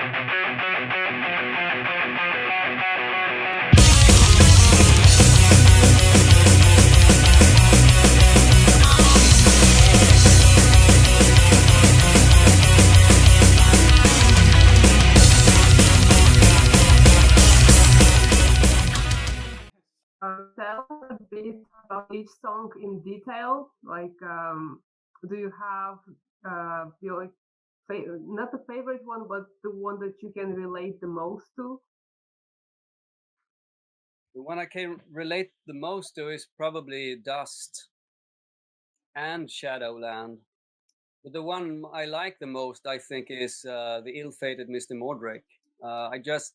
Tell a bit about each song in detail. Like, do you have your not the favorite one, but the one that you can relate the most to? The one I can relate the most to is probably Dust and Shadowland. But the one I like the most, I think, is the ill-fated Mr. Mordrake. I just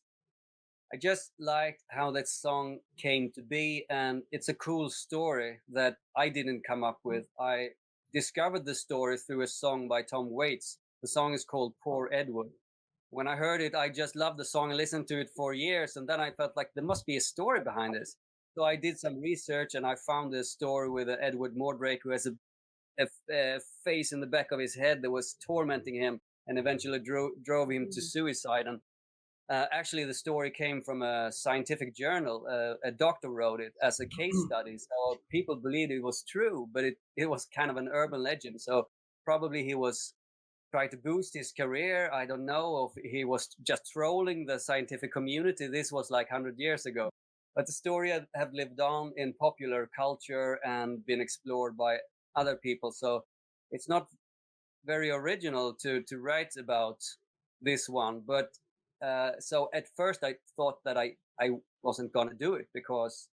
liked how that song came to be, and it's a cool story that I didn't come up with. I discovered the story through a song by Tom Waits. The song is called Poor Edward. When I heard it, I just loved the song and listened to it for years, and then I felt like there must be a story behind this. So I did some research, and I found a story with Edward Mordrake, who has a face in the back of his head that was tormenting him and eventually drove him to suicide. And actually, the story came from a scientific journal. A doctor wrote it as a case study. So people believed it was true, but it was kind of an urban legend. So probably he was trying to boost his career. I don't know if he was just trolling the scientific community. This was like 100 years ago. But the story have lived on in popular culture and been explored by other people. So it's not very original to write about this one. But so at first I thought that I wasn't going to do it because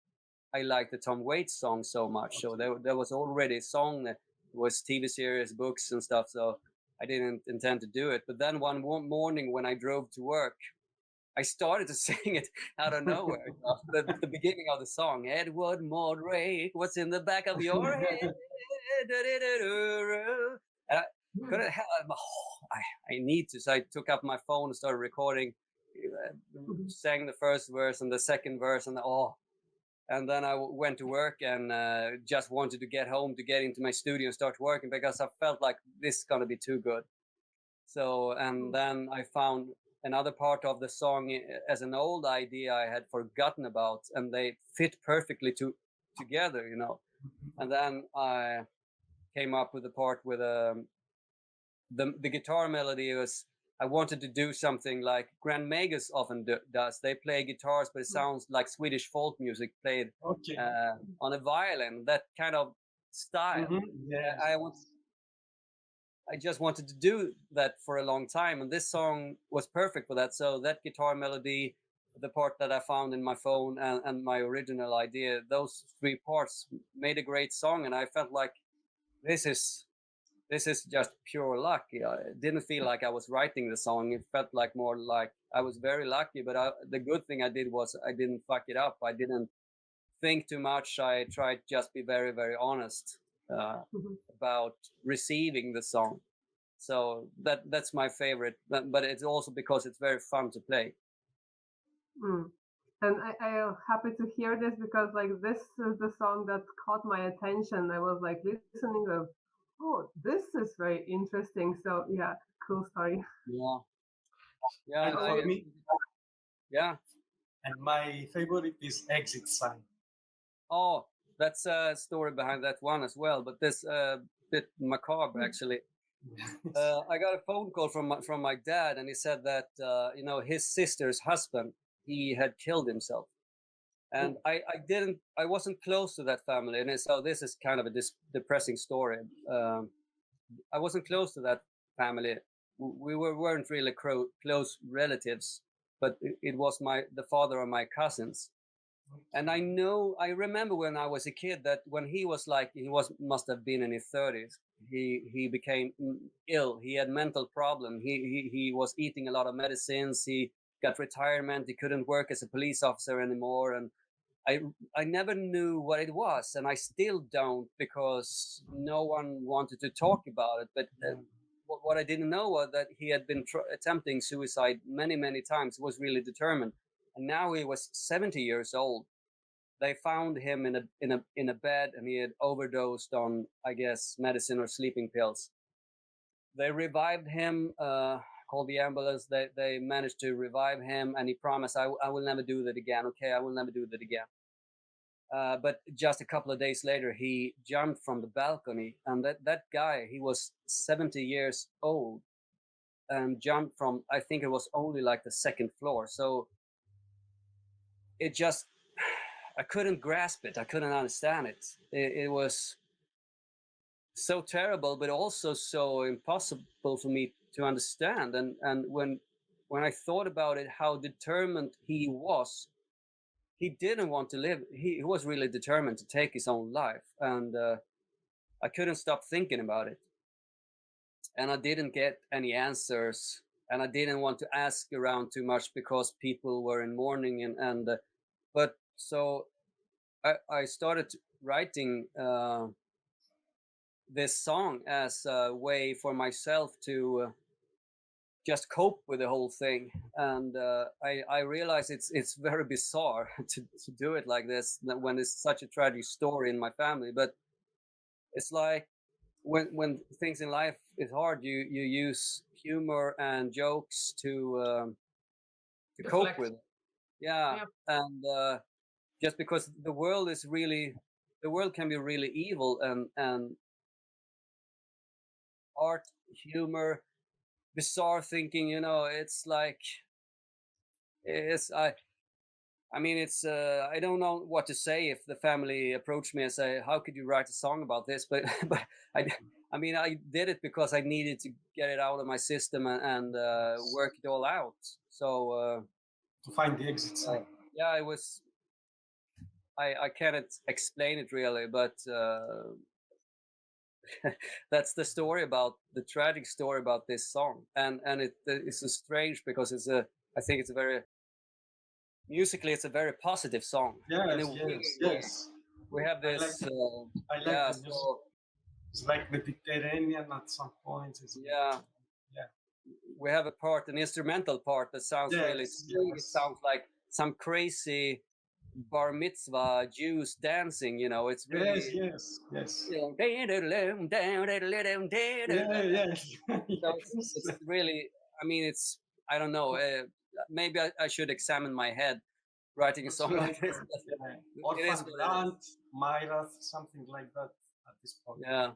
I liked the Tom Waits song so much. So there was already a song that was TV series, books and stuff. So I didn't intend to do it. But then one morning when I drove to work, I started to sing it out of nowhere. The beginning of the song, Edward Mordrake, what's in the back of your head? And I couldn't help. I need to. So I took up my phone and started recording, sang the first verse and the second verse, and then I went to work and just wanted to get home to get into my studio and start working because I felt like this is going to be too good. So, and then I found another part of the song as an old idea I had forgotten about, and they fit perfectly together, you know. And then I came up with the part with the guitar melody was, I wanted to do something like Grand Magnus often does. They play guitars, but it sounds like Swedish folk music played on a violin. That kind of style. Yes. I just wanted to do that for a long time, and this song was perfect for that. So that guitar melody, the part that I found in my phone, and my original idea, those three parts made a great song, and I felt like this is just pure luck. It didn't feel like I was writing the song. It felt like more like I was very lucky. But the good thing I did was I didn't fuck it up. I didn't think too much. I tried to just be very, very honest about receiving the song. So that's my favorite. But it's also because it's very fun to play. And I am happy to hear this because like this is the song that caught my attention. I was like listening to, oh, this is very interesting. So yeah, cool story. Yeah. And for me, yeah. And my favorite is Exit Sign. Oh, that's a story behind that one as well. But this bit macabre actually. I got a phone call from my dad, and he said that his sister's husband, he had killed himself. And I wasn't close to that family, and so this is kind of a depressing story. I wasn't close to that family. We weren't really close relatives, but it was the father of my cousins. And I remember when I was a kid that when he must have been in his 30s. He became ill. He had mental problem. He was eating a lot of medicines. He got retirement. He couldn't work as a police officer anymore. And I never knew what it was, and I still don't because no one wanted to talk about it. But what I didn't know was that he had been attempting suicide many, many times. He was really determined, and now he was 70 years old. They found him in a bed, and he had overdosed on, I guess, medicine or sleeping pills. They revived him called the ambulance. They managed to revive him, and he promised, I will never do that again. Okay, I will never do that again. But just a couple of days later, he jumped from the balcony, and that guy, he was 70 years old, and jumped from, I think it was only like the second floor. So it just, I couldn't grasp it. I couldn't understand it. It was so terrible, but also so impossible for me to understand. And when I thought about it, how determined he was, he didn't want to live. He was really determined to take his own life, and I couldn't stop thinking about it. And I didn't get any answers, and I didn't want to ask around too much because people were in mourning, but so I started writing this song as a way for myself to just cope with the whole thing. And I realize it's very bizarre to do it like this when it's such a tragic story in my family. But it's like when things in life is hard, you use humor and jokes to cope with it. Yeah. And just because the world can be really evil, and art, humor, bizarre thinking, it's like, I mean, it's I don't know what to say if the family approached me and say, how could you write a song about this? But I mean, I did it because I needed to get it out of my system and work it all out. So to find the exit sign. Yeah, it was, I cannot explain it really, but that's the story about, the tragic story about this song. And it's a strange, because I think it's a very, musically it's a very positive song. Yes. We have this I like the music. It's like Mediterranean at some point. We have an instrumental part that sounds really strange. It sounds like some crazy bar mitzvah Jews dancing, it's really yes. So it's really, I mean, I don't know, maybe I should examine my head writing a song like this. Orphan Myra, something like that at this point. Yeah.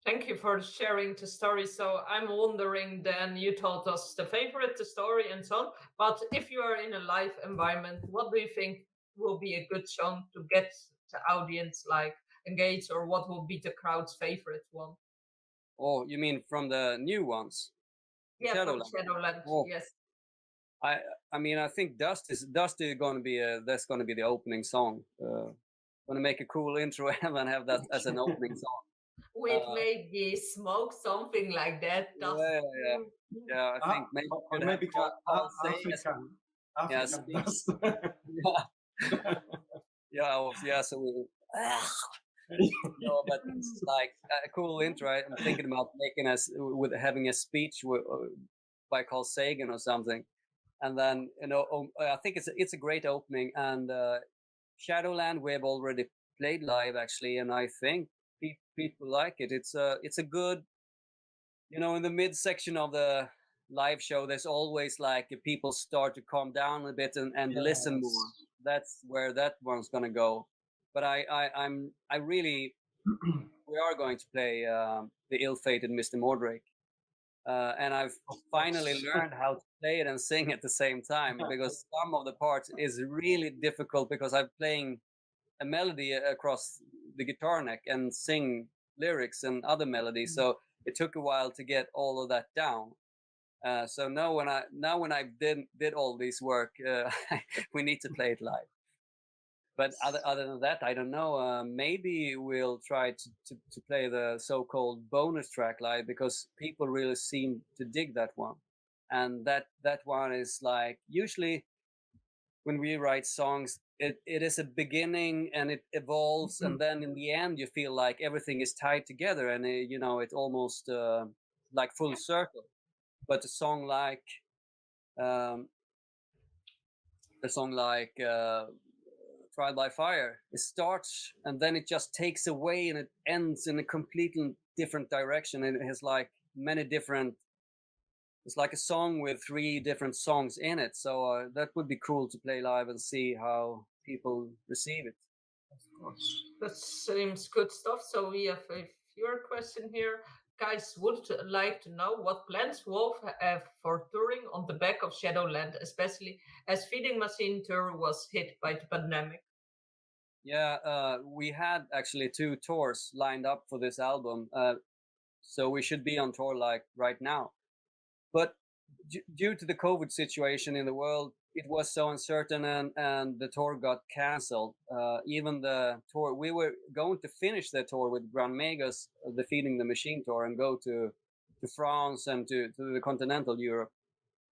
Thank you for sharing the story. So I'm wondering, then, you told us the favorite, the story, and so on. But if you are in a live environment, what do you think will be a good song to get the audience engaged, or what will be the crowd's favorite one? Oh, you mean from the new ones? Yeah, Shadowland. From Shadowland. Oh. Yes. I mean, I think Dust is going to be that's going to be the opening song. Going to make a cool intro and then have that as an opening song. With maybe smoke, something like that. Yeah, I think maybe African. Dust. So we but it's like a cool intro. I'm thinking about having a speech by Carl Sagan or something, and then I think it's a great opening. And Shadowland we have already played live actually, and I think people like it. It's a good, in the midsection of the live show, there's always like people start to calm down a bit and listen more. That's where that one's gonna go. But I really we are going to play the ill-fated Mr. Mordrake, and I've finally learned how to play it and sing at the same time, because some of the parts is really difficult because I'm playing a melody across the guitar neck and sing lyrics and other melodies. So it took a while to get all of that down. So now when I did all this work, we need to play it live. But other than that, I don't know. Maybe we'll try to play the so-called bonus track live, because people really seem to dig that one. And that one is like, usually when we write songs, it is a beginning and it evolves, and then in the end you feel like everything is tied together, and it's almost like full circle. But a song like Trial by Fire, it starts and then it just takes away and it ends in a completely different direction, and it has like many different it's like a song with 3 different songs in it. So that would be cool to play live and see how people receive it. Of course. That seems good stuff. So we have a viewer question here. Guys would like to know what plans Wolf have for touring on the back of Shadowland, especially as Feeding Machine Tour was hit by the pandemic. Yeah, we had actually 2 tours lined up for this album. So we should be on tour like right now. But due to the COVID situation in the world, it was so uncertain, and the tour got cancelled. Even the tour, we were going to finish the tour with Grand Magnus, the Feeding the Machine tour, and go to France and to the continental Europe.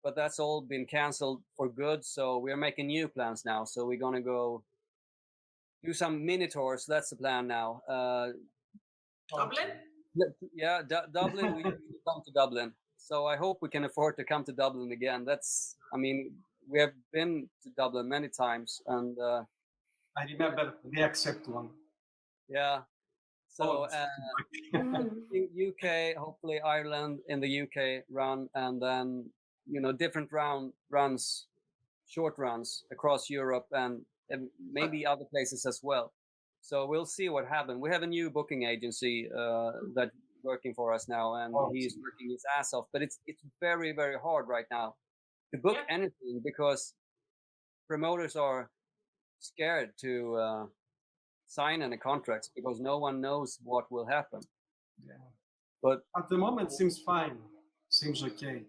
But that's all been cancelled for good. So we're making new plans now. So we're gonna go do some mini tours. That's the plan now. Dublin? Yeah, Dublin. We usually come to Dublin. So I hope we can afford to come to Dublin again. We have been to Dublin many times, and I remember the Accept one. yeah. So in UK, hopefully Ireland in the UK run, and then different runs, short runs across Europe and maybe other places as well. So we'll see what happens. We have a new booking agency that's working for us now, and he's working his ass off. But it's very, very hard right now to book anything, because promoters are scared to sign any contracts because no one knows what will happen. Yeah. But at the moment, seems fine. Seems okay.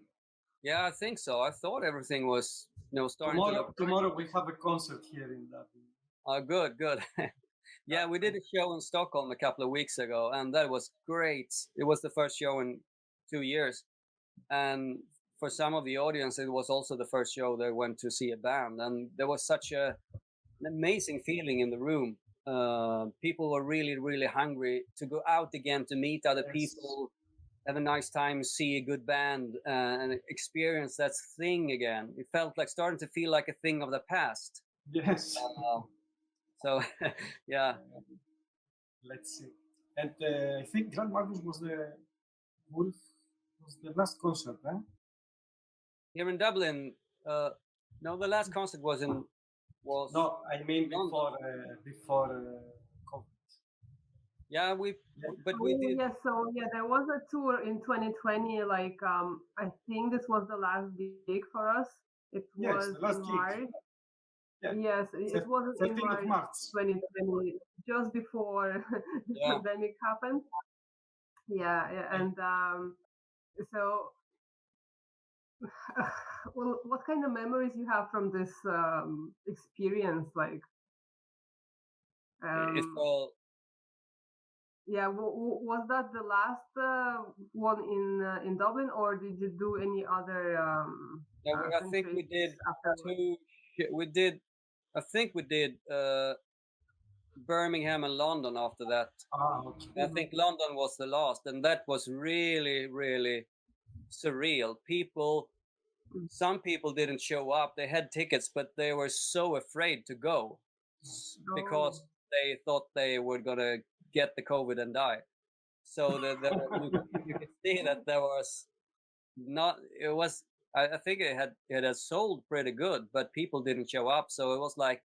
Yeah, I think so. I thought everything was starting to look. Tomorrow we have a concert here in Dublin. Good. Yeah, we did a show in Stockholm a couple of weeks ago, and that was great. It was the first show in 2 years, and for some of the audience, it was also the first show they went to see a band, and there was such an amazing feeling in the room. People were really, really hungry to go out again, to meet other people, have a nice time, see a good band, and experience that thing again. It felt like starting to feel like a thing of the past. Yes. So, yeah. Let's see. And I think Grand Magnus was the last concert, eh? Here in Dublin, no, the last concert was. No, I mean before COVID. Yeah, we did. Yeah, so there was a tour in 2020. Like, I think this was the last gig for us. It was in March. Yeah. Yes, it was in March 2020, just before the pandemic happened. Yeah, and so, well, what kind of memories you have from this experience? Like, yeah, was that the last one in Dublin, or did you do any other? I think we did two. We did. I think we did Birmingham and London after that. Okay. I think London was the last, and that was really, really surreal. Some people didn't show up. They had tickets, but they were so afraid to go because they thought they were gonna get the COVID and die. So you could see that there was not. It was. I think it had sold pretty good, but people didn't show up. So it was like,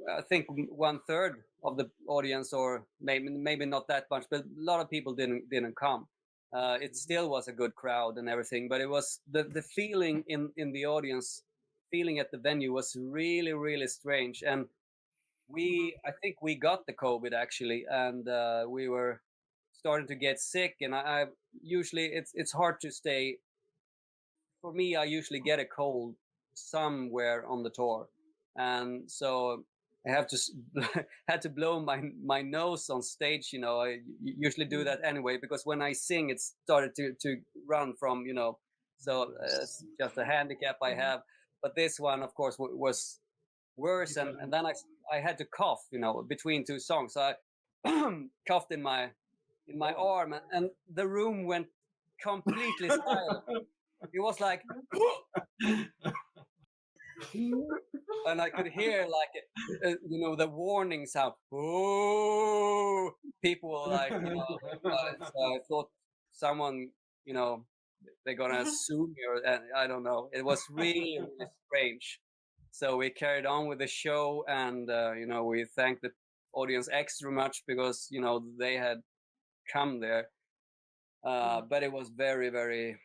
I think 1/3 of the audience, or maybe not that much, but a lot of people didn't come. It still was a good crowd and everything, but it was the feeling in the audience, feeling at the venue was really, really strange. And I think we got the COVID actually, and we were starting to get sick. And I usually it's hard to stay. For me, I usually get a cold somewhere on the tour, and so I had to blow my nose on stage. I usually do that anyway, because when I sing, it started to run from So it's just a handicap I have. But this one, of course, was worse, and then I had to cough, between 2 songs. So I coughed in my arm, and the room went completely silent. It was like, and I could hear like, the warning sound. Oh, people were like, so I thought someone, they're gonna sue me, or I don't know. It was really, really strange. So we carried on with the show, and we thanked the audience extra much because they had come there. But it was very, very.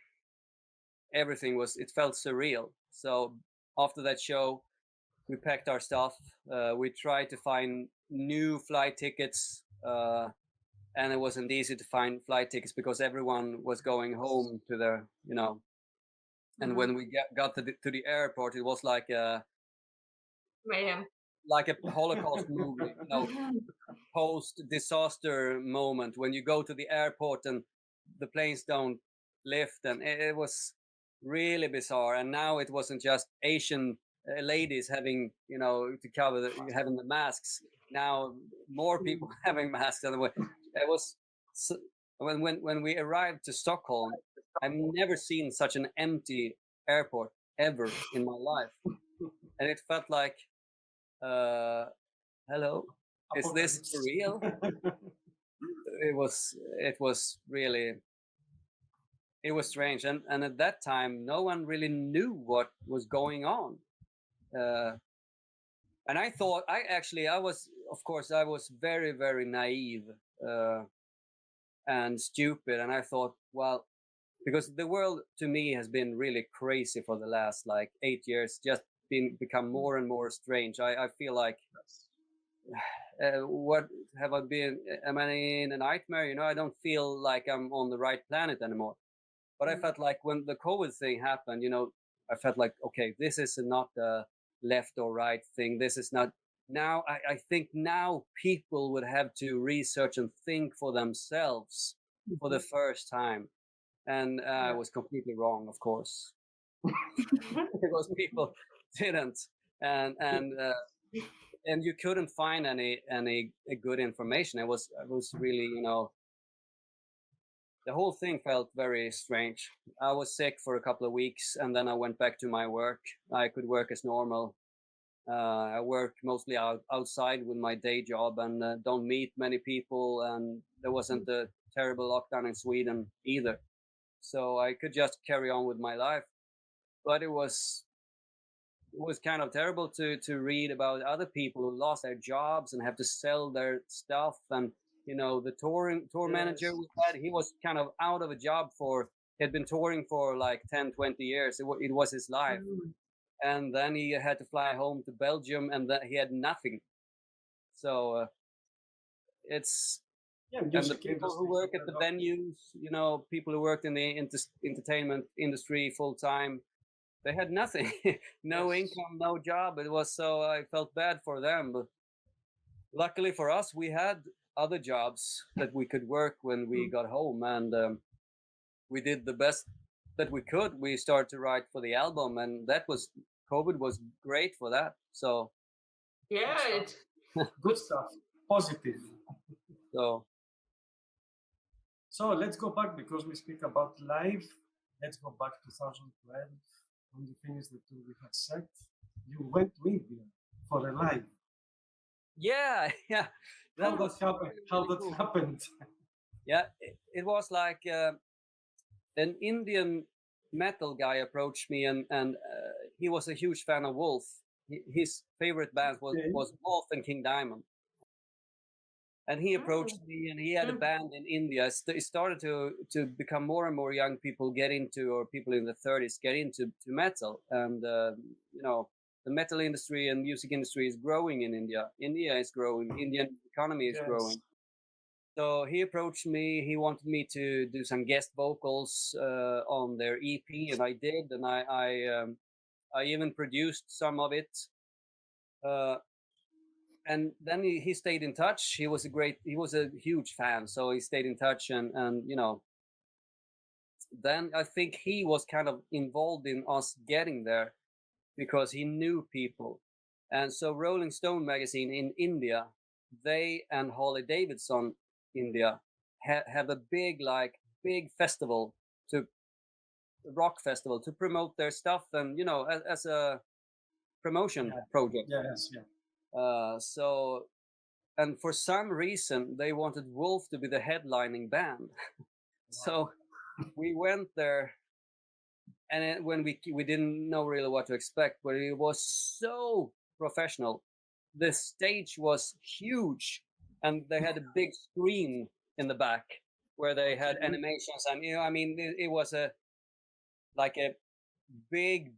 Everything was. It felt surreal. So after that show, we packed our stuff. We tried to find new flight tickets. And it wasn't easy to find flight tickets because everyone was going home to their, and when we got to the airport, it was like a Mayhem. like a Holocaust movie, post-disaster moment when you go to the airport and the planes don't lift, and it was really bizarre. And now it wasn't just Asian ladies having, to cover having the masks. Now more people having masks than it was. When we arrived to Stockholm, I've never seen such an empty airport ever in my life, and it felt like, hello, is this for real? It was really, it was strange, and at that time no one really knew what was going on. And I thought, I was very, very naive and stupid. And I thought, well, because the world to me has been really crazy for the last 8 years, just become more and more strange. I feel like, what have I been? Am I in a nightmare? I don't feel like I'm on the right planet anymore. But I felt like when the COVID thing happened, I felt like, okay, this is not a left or right thing. This is not. Now, I think now people would have to research and think for themselves for the first time. And I was completely wrong, of course, because people didn't. And you couldn't find any good information. It was really, the whole thing felt very strange. I was sick for a couple of weeks, and then I went back to my work. I could work as normal. I work mostly outside with my day job, and don't meet many people. And there wasn't a terrible lockdown in Sweden either, so I could just carry on with my life. But it was kind of terrible to read about other people who lost their jobs and have to sell their stuff. And the tour manager we had, he was kind of out of a job he had been touring for 10, 20 years. It was his life. And then he had to fly home to Belgium, and then he had nothing. So it's and the people who work at the venues, people who worked in the entertainment industry full time, they had nothing, no income, no job. It was so I felt bad for them. But luckily for us, we had other jobs that we could work when we got home, and we did the best that we could. We started to write for the album, and COVID was great for that. So good stuff, positive. So let's go back, because we speak about live. Let's go back to 2012 when you finished the tour we had set. You went to India for a live. Yeah. How that happened? Yeah, it was like an Indian metal guy approached me, and he was a huge fan of Wolf. His favorite band was Wolf and King Diamond. And he approached me, and he had a band in India. It started to become more and more young people get into, or people in the 30s get into metal. And the metal industry and music industry is growing in India. India is growing. Indian economy is growing. So he approached me. He wanted me to do some guest vocals on their EP, and I did. And I even produced some of it. And then he stayed in touch. He was a huge fan, so he stayed in touch, and then I think he was kind of involved in us getting there because he knew people. And so Rolling Stone magazine in India, they and Harley Davidson India have a big festival, rock festival, to promote their stuff, and as a promotion project. So, and for some reason they wanted Wolf to be the headlining band. So we went there and when we didn't know really what to expect, but it was so professional. The stage was huge, and they had a big screen in the back where they had animations, and I mean, it was a big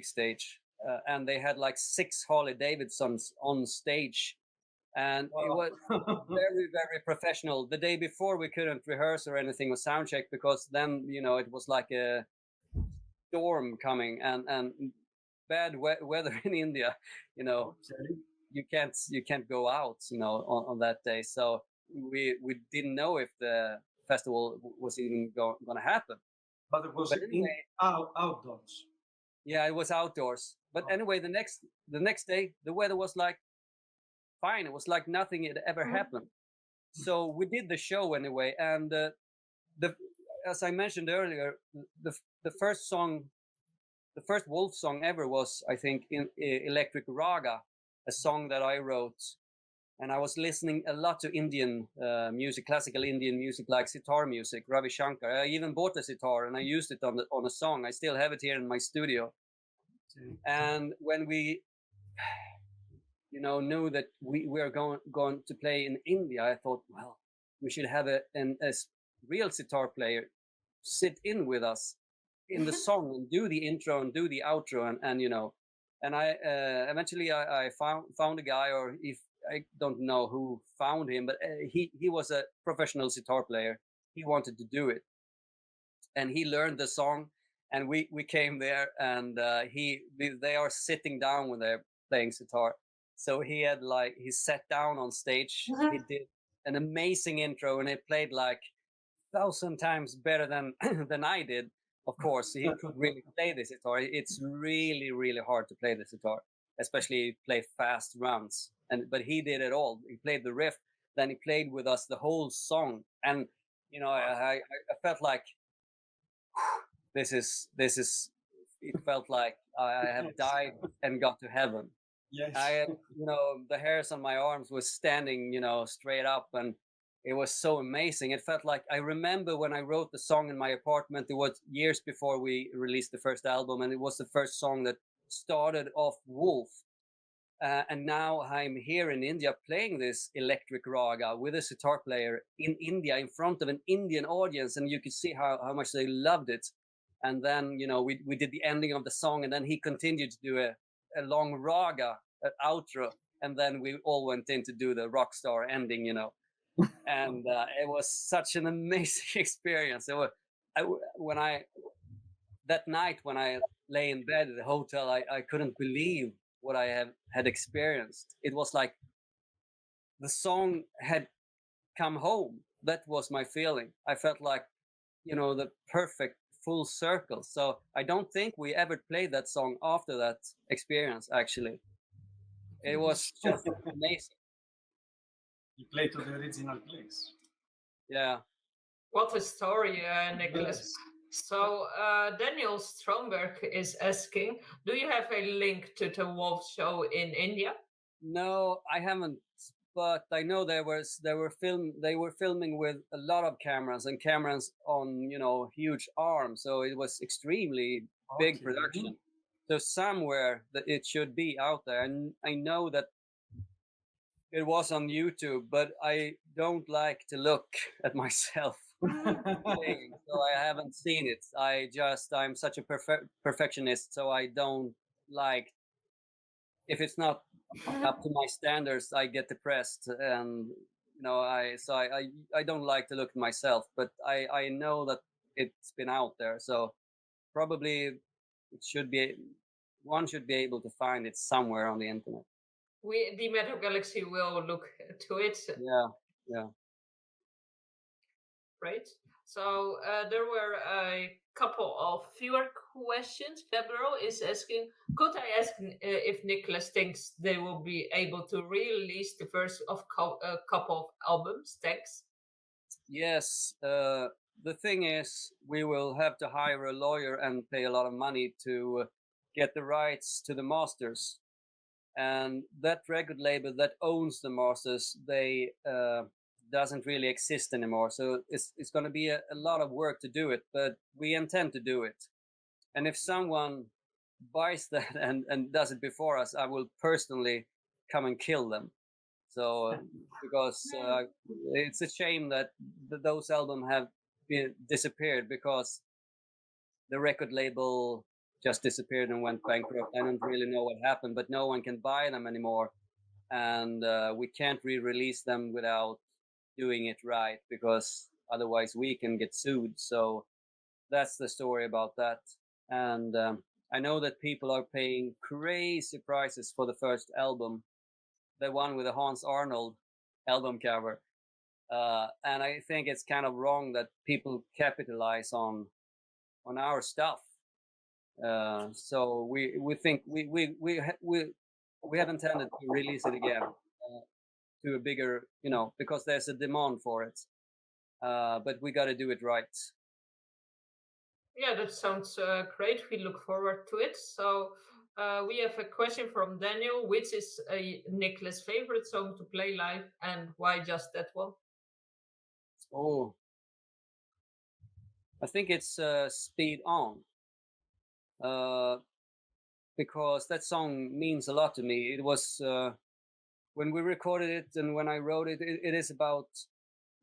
stage, and they had like 6 Harley Davidsons on stage, and it was very professional. The day before we couldn't rehearse or anything or sound check, because then it was like a storm coming and bad weather in India. You can't go out on that day, so we didn't know if the festival was even going to happen. But it was anyway, outdoors. Yeah, it was outdoors. But anyway, the next day the weather was like fine. It was like nothing had ever happened. So we did the show anyway, and as I mentioned earlier, the first Wolf song ever was, I think, in Electric Raga, a song that I wrote. And I was listening a lot to Indian music, classical Indian music, like sitar music, Ravi Shankar. I even bought a sitar and I used it on a song. I still have it here in my studio. And when we, knew that we were going to play in India, I thought, well, we should have a real sitar player sit in with us in the song and do the intro and do the outro, and I eventually I found a guy, or if I don't know who found him, but he was a professional sitar player. He wanted to do it, and he learned the song, and we came there, and they are sitting down when they're playing sitar. So he sat down on stage. He did an amazing intro, and he played like 1,000 times better than I did. Of course, he could really play the sitar. It's really, really hard to play the sitar, especially play fast rounds. But he did it all. He played the riff, then he played with us the whole song. And I felt like this is. It felt like I have died and got to heaven. Yes. I had, the hairs on my arms was standing, straight up, and it was so amazing. It felt like, I remember when I wrote the song in my apartment, it was years before we released the first album, and it was the first song that started off Wolf. And now I'm here in India playing this Electric Raga with a sitar player in India in front of an Indian audience, and you could see how much they loved it. And then, we did the ending of the song, and then he continued to do a long raga, an outro, and then we all went in to do the rock star ending, and it was such an amazing experience. That night when I lay in bed at the hotel, I couldn't believe what I had experienced. It was like the song had come home. That was my feeling. I felt like, the perfect full circle. So I don't think we ever played that song after that experience, actually. It was just amazing. You played to the original place. Yeah. What a story, Niklas. So Daniel Stromberg is asking, do you have a link to the Wolf show in India? No, I haven't. But I know they were filming with a lot of cameras on huge arms, so it was extremely big production. So somewhere that it should be out there, and I know that it was on YouTube, but I don't like to look at myself playing, so I haven't seen it. I'm such a perfectionist, so I don't like, if it's not up to my standards, I get depressed, and I don't like to look at myself, but I know that it's been out there, so probably one should be able to find it somewhere on the internet. The Metal Galaxy will look to it. Yeah. Right. So there were a couple of viewer questions. Deborah is asking, could I ask if Niklas thinks they will be able to release the first of a couple of albums? Thanks. Yes. The thing is, we will have to hire a lawyer and pay a lot of money to get the rights to the masters. And that record label that owns the masters, they doesn't really exist anymore. So it's going to be a lot of work to do it, but we intend to do it. And if someone buys that and does it before us, I will personally come and kill them. So because it's a shame that those albums have disappeared, because the record label just disappeared and went bankrupt. I don't really know what happened, but no one can buy them anymore, and we can't re-release them without doing it right, because otherwise we can get sued. So that's the story about that. And I know that people are paying crazy prices for the first album, the one with the Hans Arnold album cover, and I think it's kind of wrong that people capitalize on our stuff. So we think we have intended to release it again to a bigger, because there's a demand for it, but we got to do it right. Yeah, that sounds great. We look forward to it. So we have a question from Daniel. Which is a Niklas' favorite song to play live, and why just that one? Oh, I think it's Speed On, because that song means a lot to me. It was when we recorded it and when I wrote it, it is about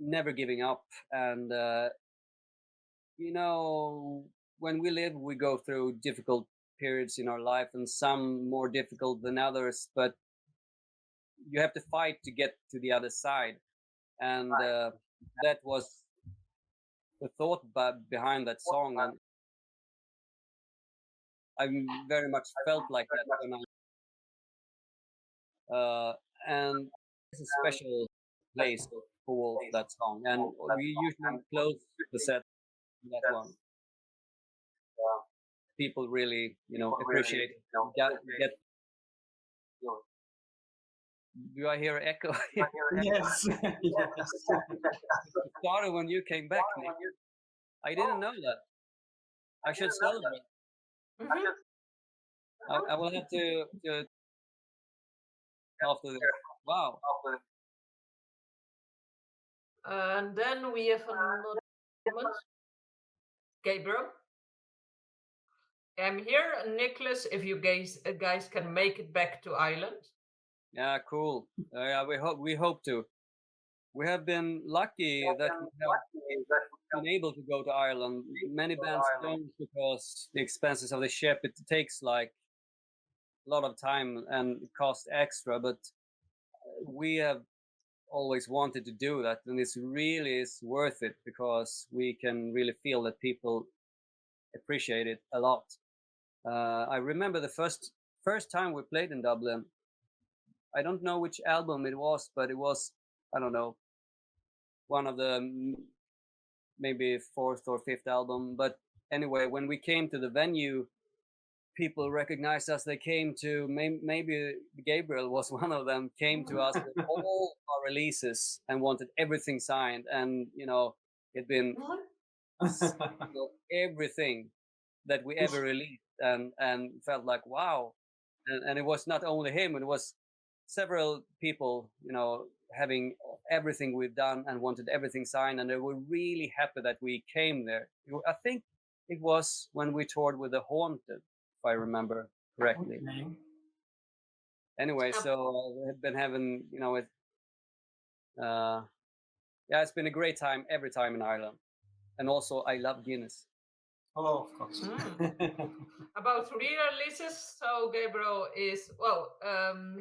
never giving up. And when we live, we go through difficult periods in our life, and some more difficult than others, but you have to fight to get to the other side. And that was the thought behind that song, and I very much felt like that when and it's a special place for that song, and we usually close the set with that one. People really, appreciate it. Get. Do I hear echo? Yes. Yes. Started when you came back, Nick. I didn't know that. I should celebrate. I will have to after this. Wow. And then we have another comment. Gabriel. I'm here, Niklas. If you guys can make it back to Ireland. Yeah, cool. Yeah, we hope to. We have been lucky that we have been able to go to Ireland. Many bands don't, because the expenses of the ship, it takes like a lot of time and it costs extra, but we have always wanted to do that, and this really is worth it, because we can really feel that people appreciate it a lot. I remember the first time we played in Dublin. I don't know which album it was, but it was, I don't know, one of the maybe fourth or fifth album. But anyway, when we came to the venue, people recognized us. They came to, maybe Gabriel was one of them, came to us with all our releases and wanted everything signed. And, it'd been everything that we ever released, and felt like, wow. And it was not only him, it was several people, having everything we've done and wanted everything signed, and they were really happy that we came there. I think it was when we toured with The Haunted, if I remember correctly. Okay. Anyway, so we've been having, it's been a great time every time in Ireland. And also, I love Guinness. Oh, of course. About re-releases, so Gabriel is,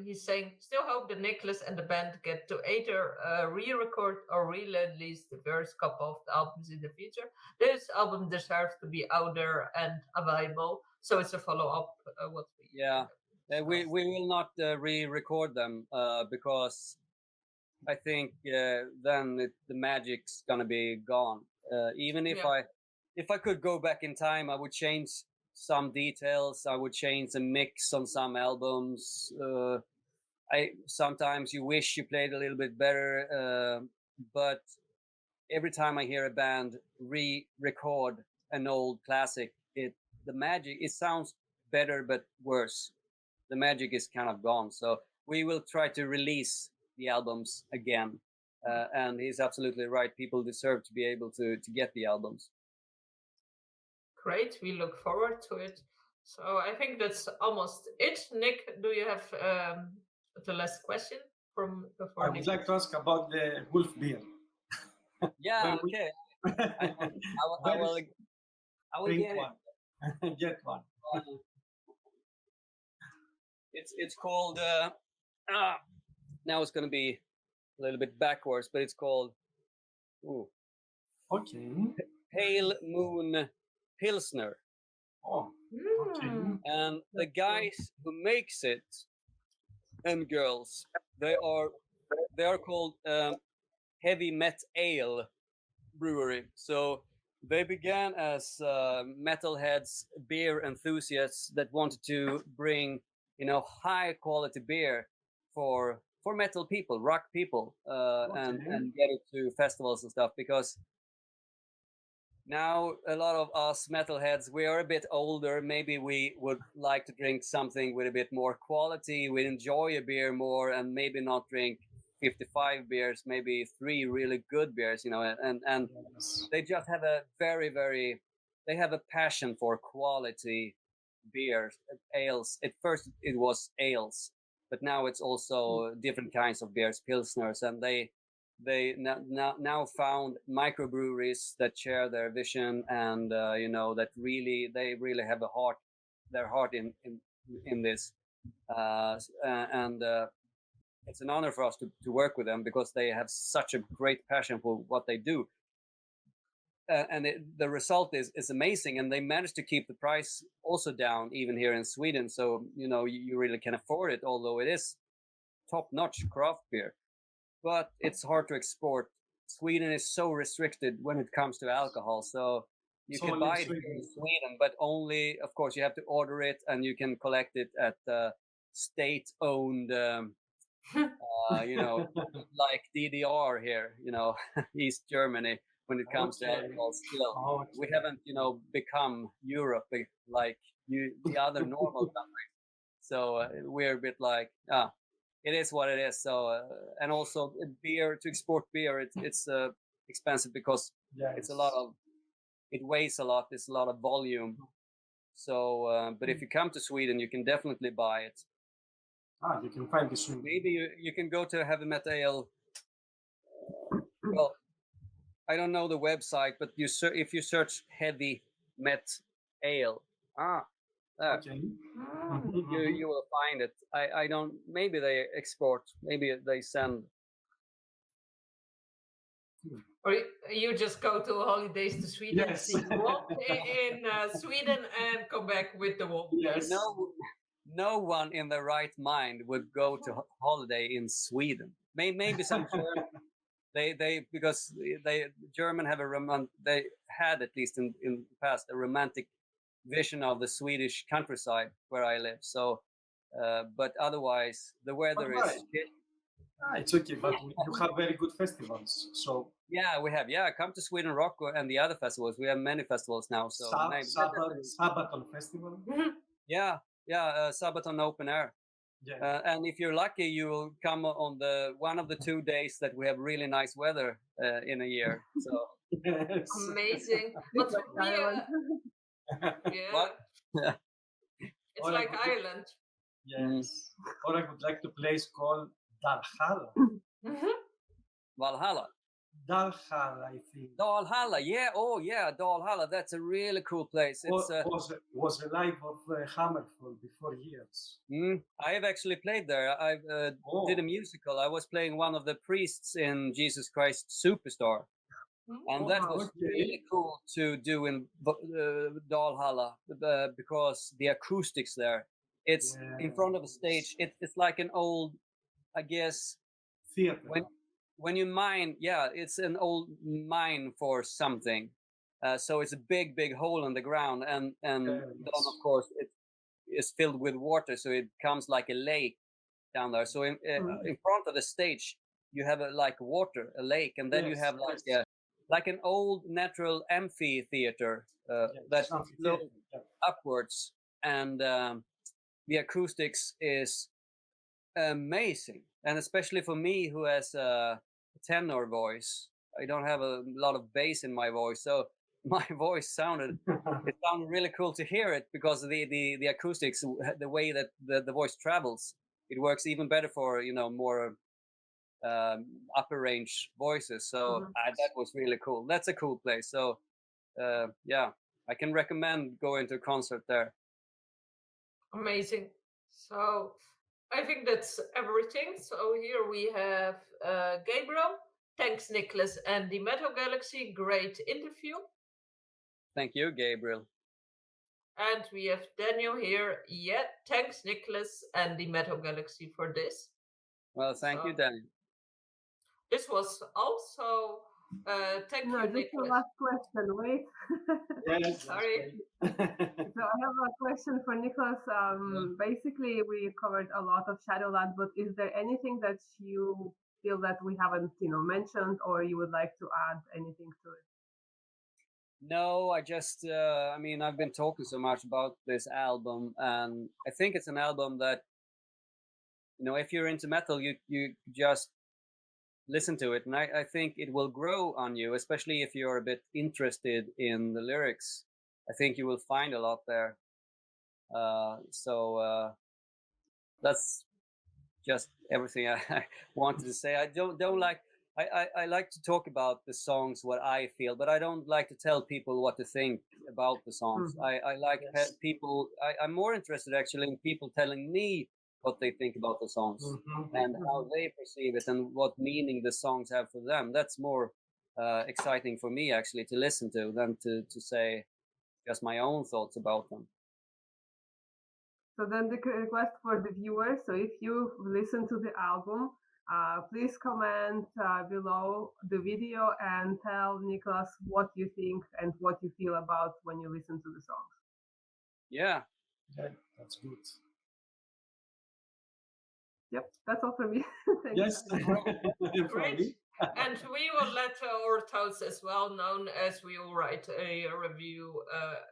he's saying, still hope that Niklas and the band get to either re-record or re-release the first couple of the albums in the future. This album deserves to be out there and available, so it's a follow-up. We will not re-record them because I think then the magic's gonna be gone. Even if I could go back in time, I would change some details. I would change the mix on some albums. Sometimes you wish you played a little bit better, but every time I hear a band re-record an old classic, the magic, it sounds better but worse. The magic is kind of gone. So we will try to release the albums again. And he's absolutely right. People deserve to be able to get the albums. Great. We look forward to it. So I think that's almost it. Nick, do you have the last question from I before would Nick? like to ask about the wolf beer. Yeah, When we- okay. I will Drink get it. one. Get one. It's called. Now it's going to be a little bit backwards, but it's called Okay. Pale Moon Pilsner. Oh, okay. And the guys who makes it and girls, they are called Heavy Met Ale Brewery. So they began as metalheads, beer enthusiasts that wanted to bring, high quality beer for metal people, rock people, and get it to festivals and stuff. Because now a lot of us metalheads, we are a bit older. Maybe we would like to drink something with a bit more quality. We enjoy a beer more, and maybe not drink 55 beers, maybe 3 really good beers, and Yes. they just have a they have a passion for quality beers, ales. At first it was ales, but now it's also different kinds of beers, pilsners, and they now found microbreweries that share their vision, and that they really have their heart in this, and it's an honor for us to work with them, because they have such a great passion for what they do, and the result is amazing, and they managed to keep the price also down even here in Sweden, so you really can afford it, although it is top-notch craft beer. But it's hard to export. Sweden is so restricted when it comes to alcohol, so you can buy it in Sweden, but only, of course, you have to order it, and you can collect it at state-owned, like DDR here, East Germany, when it comes to alcohol. Still, we haven't, become Europe like the other normal countries. So we're a bit like, it is what it is. So and also beer, to export beer, it's expensive, because it's it weighs a lot. It's a lot of volume. So, but if you come to Sweden, you can definitely buy it. You can find this. Maybe you can go to Heavy Metal Ale. Well, I don't know the website, but if you search Heavy Met Ale, Okay. you will find it. I don't. Maybe they export. Maybe they send. Or you just go to holidays to Sweden, Yes. see wolf in Sweden, and come back with the wolf. Yes. No one in their right mind would go to holiday in Sweden. Maybe some German. Because German have they had, at least in the past, a romantic vision of the Swedish countryside where I live. So, but otherwise the weather is. It's okay, but you have very good festivals. So yeah, we have. Yeah, come to Sweden Rock and the other festivals. We have many festivals now. So Sabaton Festival. Yeah, Sabaton Open Air. Yeah. And if you're lucky, you will come on one of the 2 days that we have really nice weather in a year. So Yes. Amazing. But What? It's like Ireland. Yes. Or I would like to place called Dalhalla. Valhalla. Dalhalla, I think. Dalhalla, yeah. Oh, yeah, Dalhalla. That's a really cool place. It's was a live of Hammerfall before years. I have actually played there. I did a musical. I was playing one of the priests in Jesus Christ Superstar, and that was really cool to do in Dalhalla, because the acoustics there. It's in front of a stage. It's like an old, I guess, theater. When you mine, it's an old mine for something. So it's a big hole in the ground, and then of course it is filled with water, so it becomes like a lake down there. So in front of the stage, you have like water, a lake, and then you have like an old natural amphitheatre that flows upwards, and the acoustics is amazing, and especially for me, who has a tenor voice. I don't have a lot of bass in my voice, so my voice sounded. It sounded really cool to hear it because of the acoustics, the way that the voice travels. It works even better for more upper range voices. So that was really cool. That's a cool place. So yeah, I can recommend going to a concert there. Amazing. So I think that's everything. So here we have Gabriel. Thanks, Niklas and the Metal Galaxy. Great interview. Thank you, Gabriel. And we have Daniel here. Yeah, thanks, Niklas and the Metal Galaxy for this. Well, thank you, Daniel. This was also thank you, just Niklas. the last question. Wait. Yes, sorry. So I have a question for Niklas. Basically, we covered a lot of Shadowland, but is there anything that you feel that we haven't, mentioned, or you would like to add anything to it? No, I just, I've been talking so much about this album, and I think it's an album that, if you're into metal, you just listen to it, and I think it will grow on you, especially if you're a bit interested in the lyrics. I think you will find a lot there. So that's just everything I wanted to say. I don't like. I like to talk about the songs, what I feel, but I don't like to tell people what to think about the songs. I like people. I'm more interested actually in people telling me what they think about the songs and how they perceive it and what meaning the songs have for them. That's more exciting for me actually to listen to than to say just my own thoughts about them. So then the request for the viewers, so if you listen to the album, please comment below the video and tell Niklas what you think and what you feel about when you listen to the songs. Yeah, that's good. Yep, that's all for me. Yes. Great. And we will let our thoughts as well known as we will write a review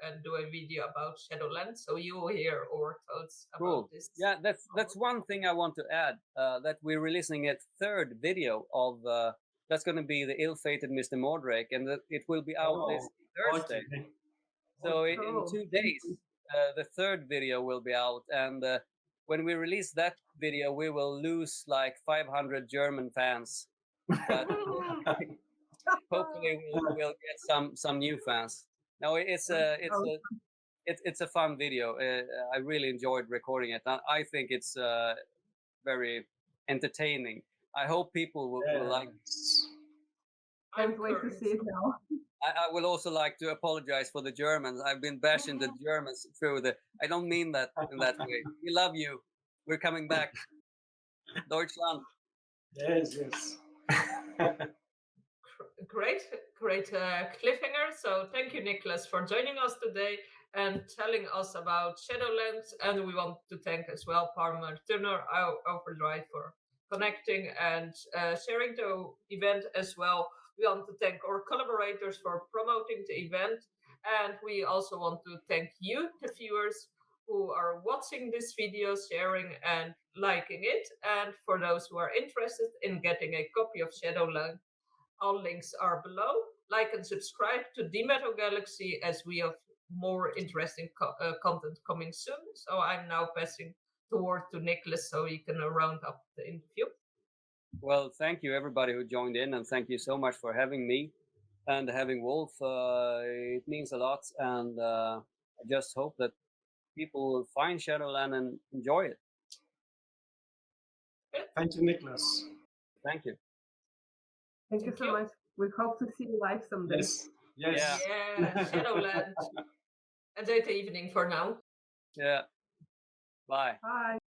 and do a video about Shadowland. So you will hear our thoughts about this. Yeah, that's one thing I want to add, that we're releasing a third video of, that's going to be the Ill-Fated Mr. Mordrake, and it will be out this Thursday. Okay. So in 2 days, the third video will be out, and when we release that video, we will lose like 500 German fans. But hopefully we'll get some new fans. No, it's a fun video. I really enjoyed recording it. I think it's very entertaining. I hope people will like it. Can't wait to see it now. I will also like to apologize for the Germans. I've been bashing the Germans through I don't mean that in that way. We love you. We're coming back. Deutschland. Yes. Great cliffhanger. So thank you, Niklas, for joining us today and telling us about Shadowland. And we want to thank as well Parma Turner, our Overdrive, for connecting and sharing the event as well. We want to thank our collaborators for promoting the event. And we also want to thank you, the viewers, who are watching this video, sharing and liking it. And for those who are interested in getting a copy of Shadowland, all links are below. Like and subscribe to the Metal Galaxy as we have more interesting content coming soon. So I'm now passing the word to Niklas so he can round up the interview. Well, thank you everybody who joined in, and thank you so much for having me and having Wolf. It means a lot, and I just hope that people will find Shadowland and enjoy it. Thank you, Niklas. Thank you. Thank you so much. We hope to see you live someday. Yes. Yeah, Shadowland. Enjoy the evening for now. Yeah. Bye. Bye.